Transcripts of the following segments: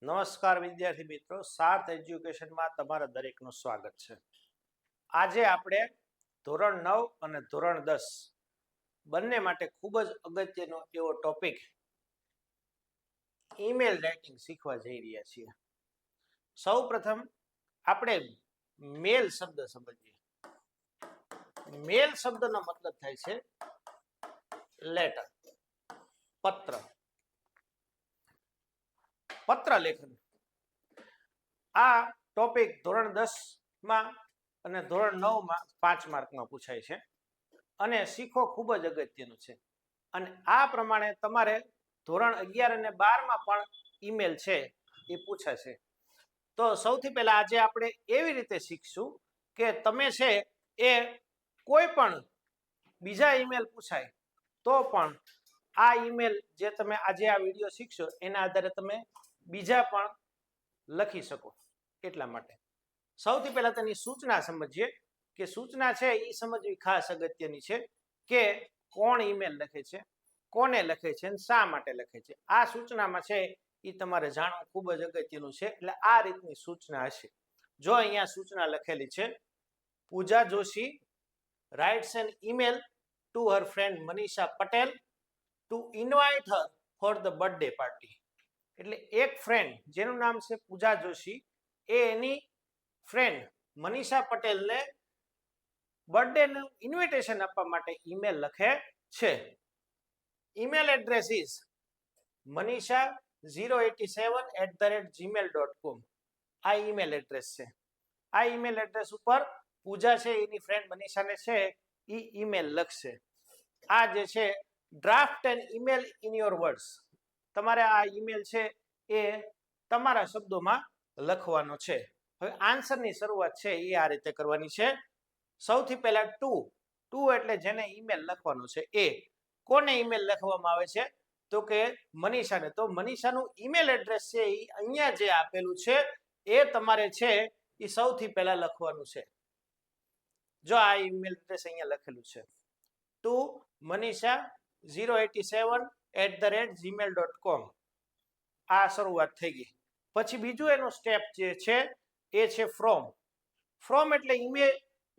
નમસ્કાર વિદ્યાર્થી મિત્રો, સાર્થ એજ્યુકેશનમાં તમારા દરેકનું સ્વાગત છે. આજે આપણે ધોરણ 9 અને ધોરણ 10 બંને માટે ખૂબ જ અગત્યનો એવો ટોપિક ઈમેલ રાઇટિંગ શીખવા જઈ રહ્યા છીએ. સૌપ્રથમ આપણે મેલ શબ્દ સમજીએ. મેલ શબ્દનો મતલબ થાય છે લેટર, પત્ર, પત્ર લેખન. આ ટોપિક ધોરણ 10 માં અને ધોરણ 9 માં 5 માર્કમાં પૂછાય છે અને શીખવો ખૂબ જ અગત્યનું છે. અને આ પ્રમાણે તમારે ધોરણ 11 અને 12 માં પણ ઈમેલ છે એ પૂછાશે. તો સૌથી પહેલા આજે આપણે એવી રીતે શીખશું કે તમે છે એ કોઈ પણ બીજા ઈમેલ પૂછાય તો પણ આ ઈમેલ જે તમે આજે આ વિડીયો શીખશો એના આધારે તમે બીજા પણ લખી શકો. એટલા માટે સૌથી પહેલા તેની સૂચના સમજીએ કે સૂચના છે એ સમજવી ખાસ અગત્યની છે કે કોણ ઈમેલ લખે છે, કોને લખે છે અને શા માટે લખે છે. આ સૂચનામાં છે એ તમારે જાણવું ખૂબ જ અગત્યનું છે. એટલે આ રીતની સૂચના હશે. જો અહીંયા સૂચના લખેલી છે, પૂજા Joshi writes an email to her friend Manisha Patel to invite her for the birthday party. એટલે એક ફ્રેન્ડ જેનું નામ છે પૂજા જોશી એ એની ફ્રેન્ડ મનીષા પટેલને બર્થડે નું ઇન્વિટેશન આપવા માટે ઈમેલ લખે છે. Email address is manisha087@gmail.com. આ ઈમેલ એડ્રેસ છે. આ ઈમેલ એડ્રેસ ઉપર પૂજા છે એની ફ્રેન્ડ મનીષાને છે એ ઈમેલ લખશે. આ જે છે draft an email in your words. તમારે આ ઈમેલ છે એ તમારા શબ્દોમાં લખવાનો છે. હવે આન્સરની શરૂઆત છે એ આ રીતે કરવાની છે. સૌથી પહેલા ટુ એટલે જેને ઈમેલ લખવાનો છે એ. કોને ઈમેલ લખવામાં આવે છે તો કે મનીષાને. તો મનીષાનું ઈમેલ એડ્રેસ છે એ અહીંયા જે આપેલું છે એ તમારે છે એ સૌથી પહેલા લખવાનું છે. જો આ ઈમેલ એડ્રેસ અહીંયા લખેલું છે ટુ manisha087@gmail.com. આ શરૂઆત થઈ ગઈ. પછી બીજું એનું સ્ટેપ જે છે એ છે ફ્રોમ. ફ્રોમ એટલે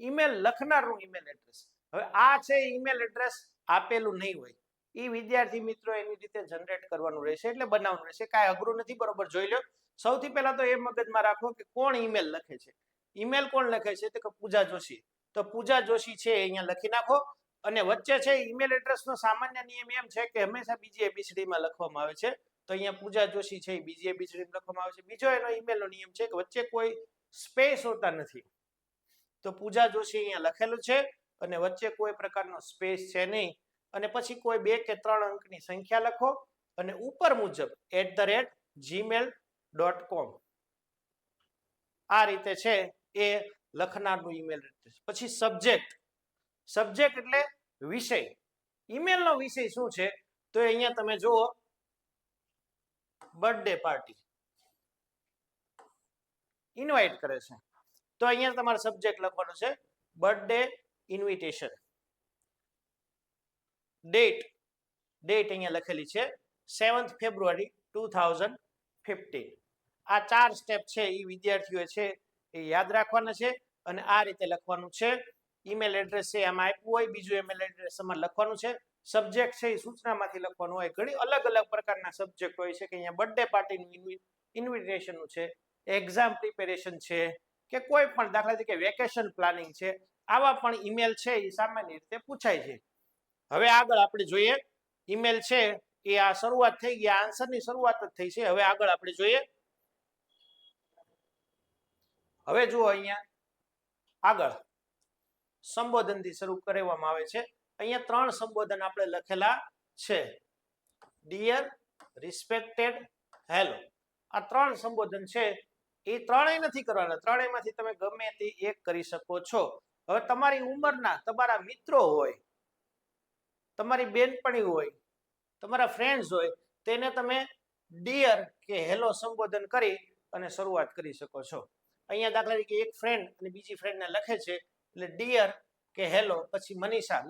ઈમેલ લખનારનું ઈમેલ એડ્રેસ. હવે આ છે ઈમેલ એડ્રેસ આપેલું નહીં હોય, એ વિદ્યાર્થી મિત્રો એની રીતે જનરેટ કરવાનું રહેશે, એટલે બનાવવાનું રહેશે. કાંઈ અઘરું નથી, બરોબર જોઈ લો. સૌથી પહેલા તો એ મગજમાં રાખો કે કોણ ઈમેલ લખે છે. ઈમેલ કોણ લખે છે તો કે પૂજા જોશી. તો પૂજા જોશી છે અહીંયા લખી નાખો. અને વચ્ચે છે ઈમેલ એડ્રેસનો સામાન્ય નિયમ એમ છે કે હંમેશા બીજી એબીસીડીમાં લખવામાં આવે છે. તો અહીંયા પૂજા જોશી છે એ બીજી એબીસીડીમાં લખવામાં આવે છે. બીજો એનો ઈમેલનો નિયમ છે કે વચ્ચે કોઈ સ્પેસ હોતા નથી. તો પૂજા જોશી અહીંયા લખેલું છે અને વચ્ચે કોઈ પ્રકારનો સ્પેસ છે નહીં. અને પછી કોઈ 2 કે 3 અંકની સંખ્યા લખો અને ઉપર મુજબ @gmail.com. આ રીતે છે એ લખનારનું ઈમેલ એડ્રેસ. પછી સબ્જેક્ટ. સબ્જેક્ટ એટલે વિષય. ઈમેલનો વિષય શું છે તો અહીંયા તમે જુઓ બર્થડે પાર્ટી ઇન્વાઇટ કરે છે. તો અહીંયા તમારે સબ્જેક્ટ લખવાનો છે બર્થડે ઇન્વિટેશન. ડેટ અહીંયા લખેલી છે 7th February 2015. આ 4 સ્ટેપ છે એ વિદ્યાર્થીઓ છે એ યાદ રાખવાના છે અને આ રીતે લખવાનું છે. ઈમેલ એડ્રેસ છે આમાં આપ્યું હોય, બીજું ઈમેલ એડ્રેસ આમાં લખવાનું છે. સબ્જેક્ટ છે એ સૂચનામાંથી લખવાનું હોય. ઘણી અલગ અલગ પ્રકારના સબ્જેક્ટ હોય છે કે અહીંયા બર્થડે પાર્ટીનું ઇન્વિટેશનનું છે, એક્ઝામ પ્રિપેરેશન છે કે કોઈ પણ દાખલા તરીકે વેકેશન પ્લાનિંગ છે. આવા પણ ઈમેલ છે એ સામાન્ય રીતે પૂછાય છે. હવે આગળ આપણે જોઈએ ઈમેલ છે એ આ શરૂઆત થઈ ગઈ, આન્સરની શરૂઆત જ થઈ છે. હવે આગળ આપણે જોઈએ. હવે જુઓ અહીંયા આગળ સંબોધનથી શરૂ કરવામાં આવે છે. અહીંયા 3 સંબોધન આપણે લખેલા છે. Dear, respected, hello. આ 3 સંબોધન છે એ ત્રણેય નથી કરવાના. ત્રણેયમાંથી તમે ગમે તે એક કરી શકો છો. હવે તમારી ઉંમરના તમારા મિત્રો હોય, તમારી બેનપણી હોય, તમારા ફ્રેન્ડ્સ હોય, તેને તમે ડિયર કે હેલો સંબોધન કરી અને શરૂઆત કરી શકો છો. અહીંયા દાખલા તરીકે એક ફ્રેન્ડ અને બીજી ફ્રેન્ડને લખે છે એટલે ડિયર કે હેલો પછી મનીષા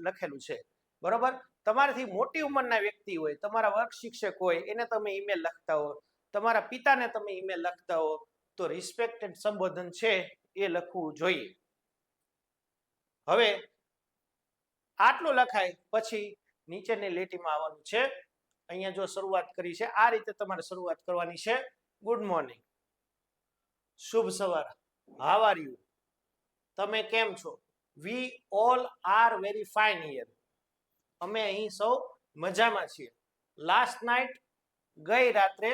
લખેલું છે. બરોબર. તમારાથી મોટી ઉંમરના વ્યક્તિ હોય, તમારા વર્ગ શિક્ષક હોય, એને તમે ઈમેલ લખતા હો તમારા પિતાને તમે ઈમેલ લખતા હો તો રિસ્પેક્ટેડ સંબોધન છે એ લખવું જોઈએ. હવે આટલું લખાય પછી નીચેની લીટીમાં આવવાનું છે. અહીંયા જો શરૂઆત કરી છે આ રીતે તમારે શરૂઆત કરવાની છે. ગુડ મોર્નિંગ, શુભ સવાર, હાવ આર યુ, તમે કેમ છો? We all are very fine here, અમે અહીં સૌ મજામાં છીએ. લાસ્ટ નાઇટ, ગઈ રાત્રે,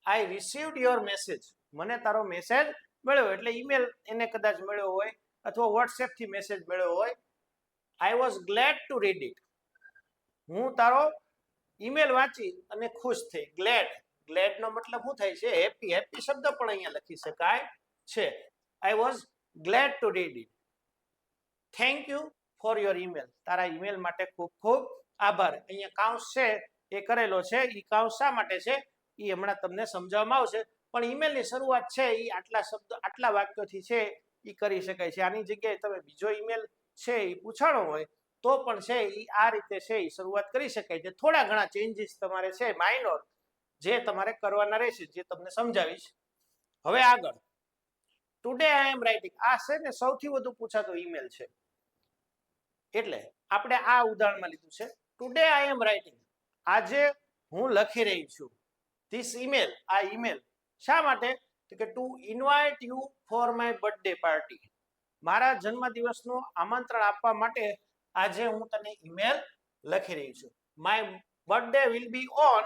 આઈ રિસીવ્ડ યોર મેસેજ, મને તારો મેસેજ મળ્યો. એટલે ઈમેલ એને કદાચ મળ્યો હોય અથવા વોટ્સએપ થી મેસેજ મળ્યો હોય. I was glad to read it, હું તારો ઈમેલ વાંચી અને ખુશ થઈ. ગ્લેડ, ગ્લેડ નો મતલબ શું થાય છે? હેપી. હેપી શબ્દ પણ અહીંયા લખી શકાય છે. I was glad to read it. Thank you for your email, તારા ઈમેલ માટે ખૂબ ખૂબ આભાર. અહીંયા કાઉન્સ છે એ કરેલો છે. એ કાઉન્સ શા માટે છે એ હમણાં તમને સમજાવવામાં આવશે. પણ ઈમેલની શરૂઆત છે એ આટલા શબ્દ આટલા વાક્યોથી છે એ કરી શકાય છે. આની જગ્યાએ તમે બીજો ઈમેલ છે એ પૂછાણો હોય તો પણ છે એ આ રીતે છે એ શરૂઆત કરી શકાય છે. થોડા ઘણા ચેન્જીસ તમારે છે માઇનોર જે તમારે કરવાના રહેશે, જે તમને સમજાવીશ. હવે આગળ, ટુડે આઈ એમ રાઇટિંગ, આ છે ને સૌથી વધુ પૂછાતો ઈમેલ છે એટલે આપણે આ ઉદાહરણમાં લીધું છે. ટુડે આઈ એમ રાઇટિંગ, આજે હું લખી રહી છું. ધીસ ઈમેલ, આ ઈમેલ શા માટે? તો કે two invite you for my birthday party, મારા જન્મદિવસનું આમંત્રણ આપવા માટે આજે હું તને ઈમેલ લખી રહી છું. My birthday will be on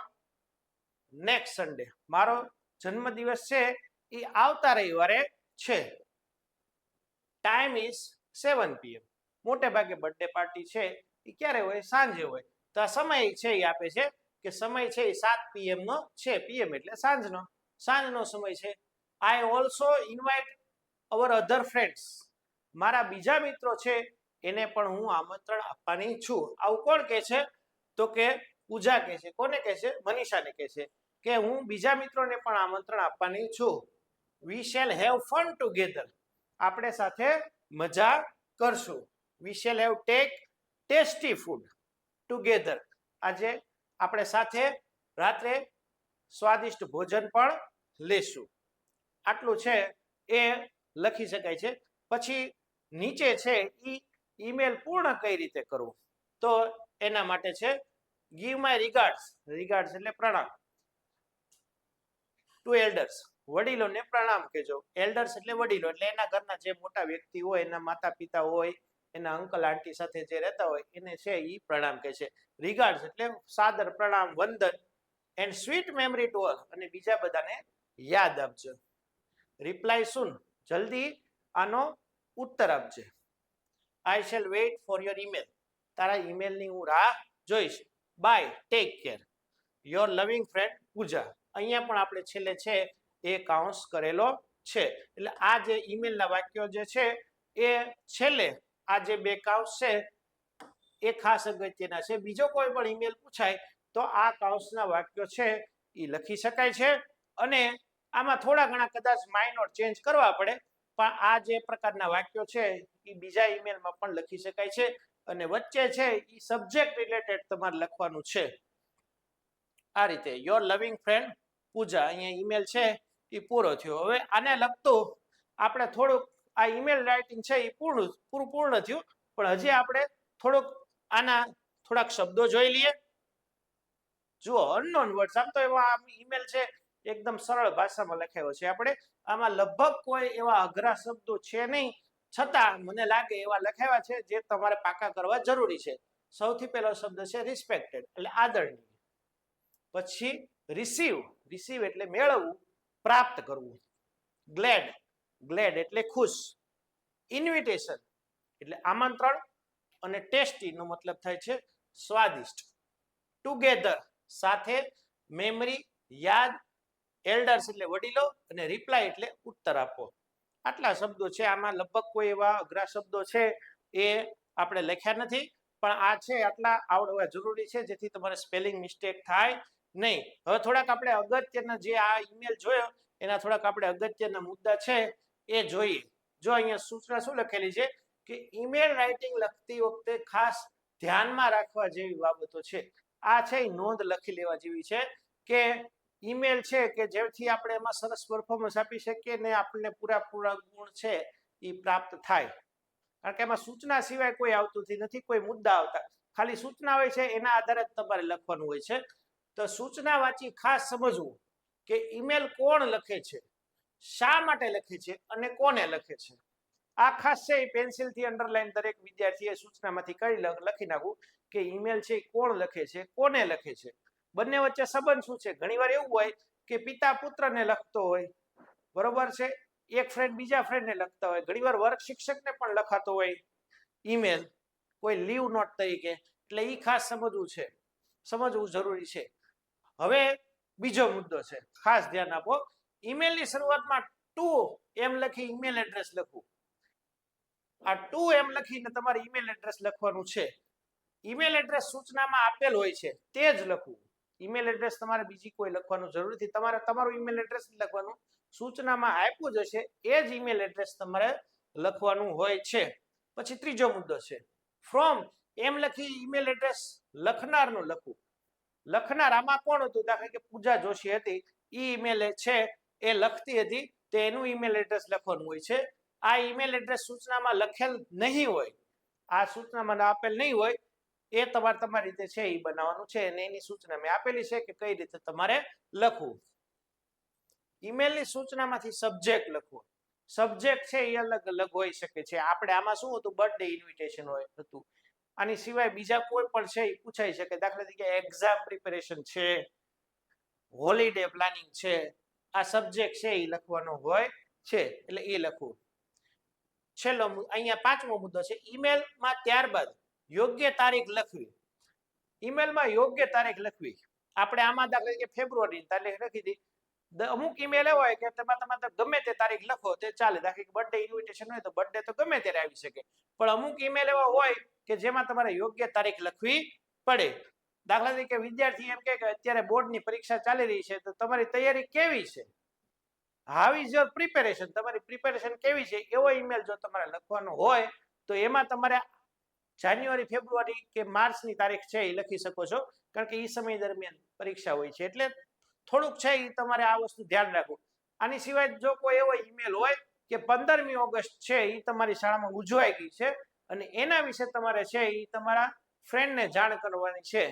next Sunday, મારો જન્મદિવસ છે એ આવતા રવિવારે છે. ટાઈમ ઇઝ 7 PM, મોટે ભાગે બર્થડે પાર્ટી છે એ ક્યારે હોય? સાંજે હોય. તો આ સમય છે એ આપે છે કે સમય છે એ 7 PM નો છે. PM એટલે સાંજનો, સાંજનો સમય છે. I also invite our other friends, મારા બીજા મિત્રો છે એને પણ હું આમંત્રણ આપવાની છું. આવું કોણ કહે છે? તો કે પૂજા કહે છે. કોને કહે છે? મનીષાને કહે છે કે હું બીજા મિત્રોને પણ આમંત્રણ આપવાની છું. We shall have fun together, આપણે સાથે મજા કરશું. We shall have take tasty food together, આજે આપણે સાથે રાત્રે સ્વાદિષ્ટ ભોજન પણ લેશું. આટલું છે એ લખી શકાય છે. પછી નીચે છે ઈમેલ પૂર્ણ કઈ રીતે કરવું તો એના માટે છે ગીવ માય રિગાર્ડ્સ, રિગાર્ડ્સ એટલે પ્રણામ. ટુ એલ્ડર્સ, વડીલોને પ્રણામ કહેજો. એલ્ડર્સ એટલે વડીલો, એટલે એના ઘરના જે મોટા વ્યક્તિ હોય, એના માતા પિતા હોય, એના અંકલ આંટી સાથે જે રહેતા હોય એને છે એ પ્રણામ કહે છે. રિગાર્ડ્સ એટલે સાદર પ્રણામ, વંદન. And sweet memory to all, અને બીજા બધાને યાદ આપજો. રિપ્લાય સૂન, જલ્દી આનો ઉત્તર આપજે. I shall wait for your email, તારા ઈમેલની હું રાહ જોઈશ. Bye, take care, your loving friend Pooja. અહીંયા પણ આપણે છેલ્લે છે એ કાઉન્સ કરેલો છે. એટલે આ જે ઈમેલના વાક્યો જે છે એ છેલ્લે આ જે બે કાઉન્સ છે એ ખાસ અગત્યના છે. બીજો કોઈ પણ ઈમેલ પૂછાય તો આ કાઉન્સના વાક્યો છે એ લખી શકાય છે. અને આમાં થોડા ઘણા કદાચ માઇનોર ચેન્જ કરવા પડે, પણ આ જે પ્રકારના વાક્યો છે એ બીજા ઈમેલમાં પણ લખી શકાય છે. અને વચ્ચે છે એ સબ્જેક્ટ રિલેટેડ તમારે લખવાનું છે. આ રીતે યોર લવિંગ ફ્રેન્ડ પૂજા, અહીંયા ઈમેલ છે એ પૂરો થયો. હવે આને લગતું આપણે થોડુંક આ ઈમેલ રાઇટિંગ છે એ પૂર્ણ થયું, પણ હજી આપણે થોડુંક આના થોડાક શબ્દો જોઈ લઈએ. જુઓ, અનનોન વર્ડ્સ, આમ તો એવા ઈમેલ છે એકદમ સરળ ભાષામાં લખાયો છે. આપણે આમાં લગભગ કોઈ એવા અઘરા શબ્દો છે નહીં, છતાં મને લાગે એવા લખાવ્યા છે જે તમારે પાકા કરવા જરૂરી છે. સૌથી પહેલો શબ્દ છે રિસ્પેક્ટેડ એટલે આદરણીય. પછી રિસીવ, રિસીવ એટલે મેળવવું, પ્રાપ્ત કરવું. ગ્લેડ, ગ્લેડ એટલે ખુશ. ઇન્વિટેશન એટલે આમંત્રણ, અને ટેસ્ટી નો મતલબ થાય છે સ્વાદિષ્ટ. ટુગેધર સાથે, મેમરી યાદ, એલ્ડર્સ એટલે વડીલો, અને રિપ્લાય એટલે ઉત્તર આપો. આટલા શબ્દો છે. આમાં લગભગ કોઈ એવા અઘરા શબ્દો છે એ આપણે લખ્યા નથી, પણ આ છે આટલા આવડવા જરૂરી છે જેથી તમારે સ્પેલિંગ મિસ્ટેક થાય નહીં. હવે થોડાક આપણે અગત્યના જે આ ઈમેલ જોયો એના થોડાક આપણે અગત્યના મુદ્દા છે એ જોઈએ. જો અહીંયા સૂચના શું લખેલી છે કે ઈમેલ રાઇટિંગ લખતી વખતે ખાસ ધ્યાનમાં રાખવા જેવી બાબતો છે. આ છે નોંધ લખી લેવા જેવી છે કે ઈમેલ છે કે જેથી આપણે એમાં સરસ પરફોર્મન્સ આપી શકીએ ને આપણને પૂરા ગુણ છે એ પ્રાપ્ત થાય. કારણ કે એમાં સૂચના સિવાય કોઈ આવતું નથી, કોઈ મુદ્દા આવતા, ખાલી સૂચના હોય છે એના આધારે જ તમારે લખવાનું હોય છે. તો સૂચના વાંચી ખાસ સમજવું કે ઈમેલ કોણ લખે છે, શા માટે લખે છે અને કોને લખે છે. આ ખાસ છે એ પેન્સિલથી અંડરલાઈન દરેક વિદ્યાર્થીએ સૂચનામાંથી કઈ લખી નાખવું કે ઈમેલ છે કોણ લખે છે, કોને લખે છે, બંને વચ્ચે સંબંધ શું છે. ઘણીવાર એવું હોય કે પિતા પુત્રને લખતો હોય, બરોબર છે, એક ફ્રેન્ડ બીજા ફ્રેન્ડને લખતા હોય, ઘણીવાર વર્ગ શિક્ષકને પણ લખાતો હોય ઈમેલ કોઈ લીવ નોટ તરીકે. એટલે એ ખાસ સમજવું છે, સમજવું જરૂરી છે. હવે બીજો મુદ્દો છે, ખાસ ધ્યાન આપો. ઈમેલની શરૂઆતમાં ટુ એમ લખી ઈમેલ એડ્રેસ લખવું. આ ટુ એમ લખીને તમારે ઈમેલ એડ્રેસ લખવાનું છે. ઈમેલ એડ્રેસ સૂચનામાં આપેલ હોય છે તે જ લખવું. ઈમેલ એડ્રેસ તમારે બીજી કોઈ લખવાનું જરૂર નથી, તમારે તમારું ઈમેલ એડ્રેસ લખવાનું, સૂચનામાં આપ્યું જ હશે એ જ ઈમેલ એડ્રેસ તમારે લખવાનું હોય છે. પછી ત્રીજો મુદ્દો છે ફ્રોમ એમ લખી ઈમેલ એડ્રેસ લખનારનું લખવું. લખનાર આમાં કોણ હતું, દાખલા કે પૂજા જોશી હતી, ઈમેલ છે એ લખતી હતી, તો એનું ઈમેલ એડ્રેસ લખવાનું હોય છે. આ ઈમેલ એડ્રેસ સૂચનામાં લખેલ નહીં હોય, આ સૂચનામાં આપેલ નહીં હોય, એ તમારે તમારી રીતે છે એ બનાવવાનું છે અને એની સૂચના મેં આપેલી છે કે કઈ રીતે તમારે લખવું. ઈમેલની સૂચનામાંથી સબ્જેક્ટ લખવો. સબ્જેક્ટ છે એ અલગ અલગ હોઈ શકે છે. આપણે આમાં શું હતું, બર્થડે ઇન્વિટેશન હોય હતું. આની સિવાય બીજા કોઈ પણ છે એ પૂછાઈ શકે, દાખલા તરીકે એક્ઝામ પ્રિપેરેશન છે, હોલિડે પ્લાનિંગ છે. આ સબ્જેક્ટ છે એ લખવાનો હોય છે, એટલે એ લખવું. છેલ્લો અહીંયા પાંચમો મુદ્દો છે ઈમેલમાં ત્યારબાદ યોગ્ય તારીખ લખવી. ઈમેલમાં યોગ્ય તારીખ લખવી. આપણે આમાં દાખલા તરીકે ફેબ્રુઆરી તારીખ લખી હતી. અમુક ઈમેલ એવો હોય કે તમારે ગમે તે તારીખ લખો તે ચાલે. દાખલા કે બર્થડે ઇન્વિટેશન હોય તો બર્થડે તો ગમે ત્યારે આવી શકે, પણ અમુક ઈમેલ એવા હોય કે જેમાં તમારે યોગ્ય તારીખ લખવી પડે. દાખલા તરીકે વિદ્યાર્થી એમ કે અત્યારે બોર્ડની પરીક્ષા ચાલી રહી છે તો તમારી તૈયારી કેવી છે, હાઉ ઇઝ યોર પ્રિપેરેશન, તમારી પ્રિપેરેશન કેવી છે, એવો ઈમેલ જો તમારે લખવાનો હોય તો એમાં તમારે જાન્યુઆરી, ફેબ્રુઆરી કે માર્ચની તારીખ છે એ લખી શકો છો, કારણ કે એ સમય દરમિયાન પરીક્ષા હોય છે. એટલે થોડુંક છે એ તમારે આ વસ્તુ ધ્યાન રાખવું. આની સિવાય જો કોઈ એવો ઈમેલ હોય કે 15મી ઓગસ્ટ છે એ તમારી શાળામાં ઉજવાઈ ગઈ છે અને એના વિશે તમારે છે એ તમારા ફ્રેન્ડને જાણ કરવાની છે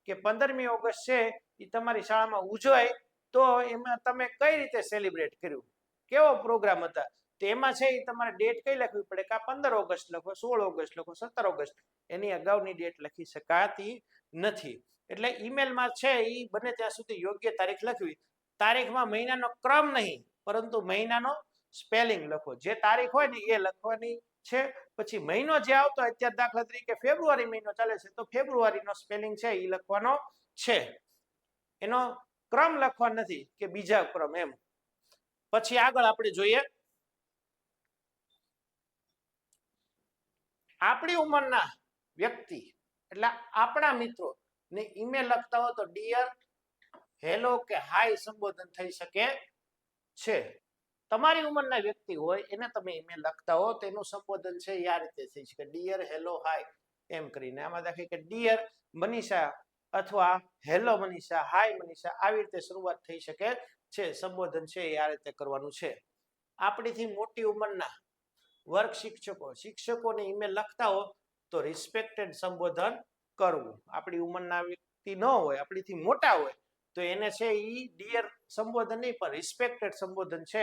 કે 15મી ઓગસ્ટ છે એ તમારી શાળામાં ઉજવાય, તો એમાં તમે કઈ રીતે સેલિબ્રેટ કર્યું, કેવો પ્રોગ્રામ હતા, તો એમાં છે એ તમારે ડેટ કઈ લખવી પડે કે 15 ઓગસ્ટ લખો, 16 ઓગસ્ટ લખો, 17 ઓગસ્ટ, એની અગાઉની ડેટ લખી શકાતી નથી. એટલે ઈમેલમાં છે એ બને ત્યાં સુધી યોગ્ય તારીખ લખવી. તારીખમાં મહિનાનો ક્રમ નહીં પરંતુ મહિનાનો સ્પેલિંગ લખો. જે તારીખ હોય ને એ લખવાની છે. પછી મહિનો જે આવતો હોય, અત્યારે દાખલા તરીકે ફેબ્રુઆરી મહિનો ચાલે છે તો ફેબ્રુઆરીનો સ્પેલિંગ છે એ લખવાનો છે, એનો ક્રમ લખવાનો નથી કે બીજા ક્રમ એમ. પછી આગળ આપણે જોઈએ આપણી ઉંમરના વ્યક્તિ એટલે આપણા મિત્રો ને ઈમેલ લખતા હો તો ડિયર, હેલો કે હાય સંબોધન થઈ શકે છે. તમારી ઉંમરના વ્યક્તિ હોય એને તમે ઈમેલ લખતા હો તો એનું સંબોધન છે આ રીતે થઈ શકે, ડિયર, હેલો, હાય એમ કરીને. આમાં દાખલા કે ડિયર મનીષા અથવા હેલો મનીષા, હાય મનીષા, આવી રીતે શરૂઆત થઈ શકે છે. સંબોધન છે એ આ રીતે કરવાનું છે. આપણીથી મોટી ઉંમરના વર્ગ શિક્ષકોને ઈમેલ લખતા હો તો રિસ્પેક્ટેડ સંબોધન કરવું. આપણી ઉંમરના વ્યક્તિ ન હોય, આપણીથી મોટા હોય તો એને છે એ ડિયર સંબોધન નહીં પણ રિસ્પેક્ટેડ સંબોધન છે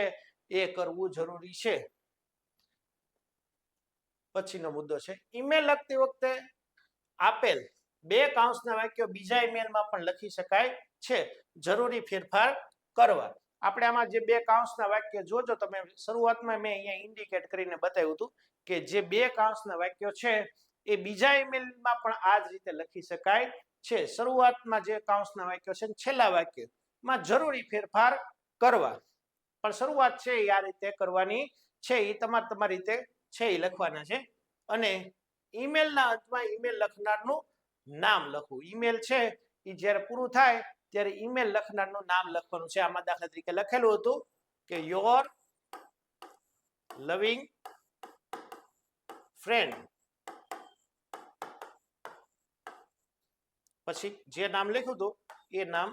એ કરવું જરૂરી છે. પછીનો મુદ્દો છે ઈમેલ લખતી વખતે આપેલ બે કૌંસના વાક્યો બીજા ઈમેલમાં પણ લખી શકાય છે, જરૂરી ફેરફાર કરવા. આપણે આમાં જે બે કૌંસના વાક્ય જોજો તમે, શરૂઆતમાં મેં અહીંયા ઇન્ડિકેટ કરીને બતાવ્યું હતું કે જે બે કૌંસના વાક્યો છે એ બીજા ઈમેલમાં પણ આ જ રીતે લખી શકાય છે. શરૂઆતમાં જે કૌંસના વાક્યો છે છેલ્લા વાક્યમાં જરૂરી ફેરફાર કરવા, પણ શરૂઆત છે એ આ રીતે કરવાની છે. એ તમારી રીતે છે એ લખવાના છે. અને ઈમેલના અંતમાં ઈમેલ લખનારનું નામ લખવું. ઈમેલ છે એ જ્યારે પૂરું થાય ત્યારે ઈમેલ લખનારનું નામ લખવાનું છે. આમાં દાખલા તરીકે લખેલું હતું કે યોર લવિંગ ફ્રેન્ડ, પછી જે નામ લખ્યું હતું એ નામ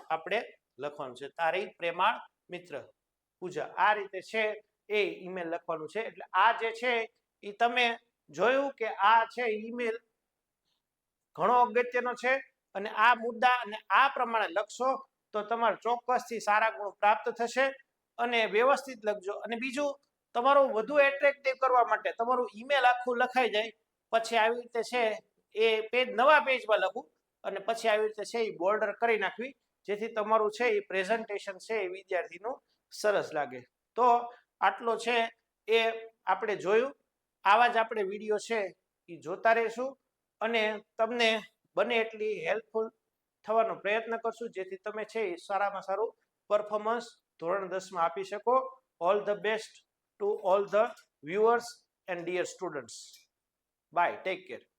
આપણે લખવાનું છે. તારી પ્રેમાળ મિત્ર પૂજા. આ રીતે છે એ ઈમેલ લખવાનું છે. એટલે આ જે છે એ તમે જોયું કે આ છે ઈમેલ ઘણો અગત્યનો છે અને આ મુદ્દા અને આ પ્રમાણે લખશો તો તમારે ચોક્કસથી સારા ગુણ પ્રાપ્ત થશે. અને વ્યવસ્થિત લખજો. અને બીજું, તમારું વધુ એટ્રેક્ટિવ કરવા માટે તમારું ઈમેલ આખું લખાઈ જાય પછી આવી રીતે છે એ પેજ નવા પેજમાં લખવું અને પછી આવી રીતે છે એ બોર્ડર કરી નાખવી, જેથી તમારું છે એ પ્રેઝન્ટેશન છે એ વિદ્યાર્થીનું સરસ લાગે. તો આટલો છે એ આપણે જોયું. આવા જ આપણે વિડીયો છે એ જોતા રહેશું અને તમને બને એટલી હેલ્પફુલ થવાનો પ્રયત્ન કરશું, જેથી તમે છે એ સારામાં સારું પરફોર્મન્સ ધોરણ 10 માં આપી શકો. All the best to all the viewers and dear students. Bye. Take care.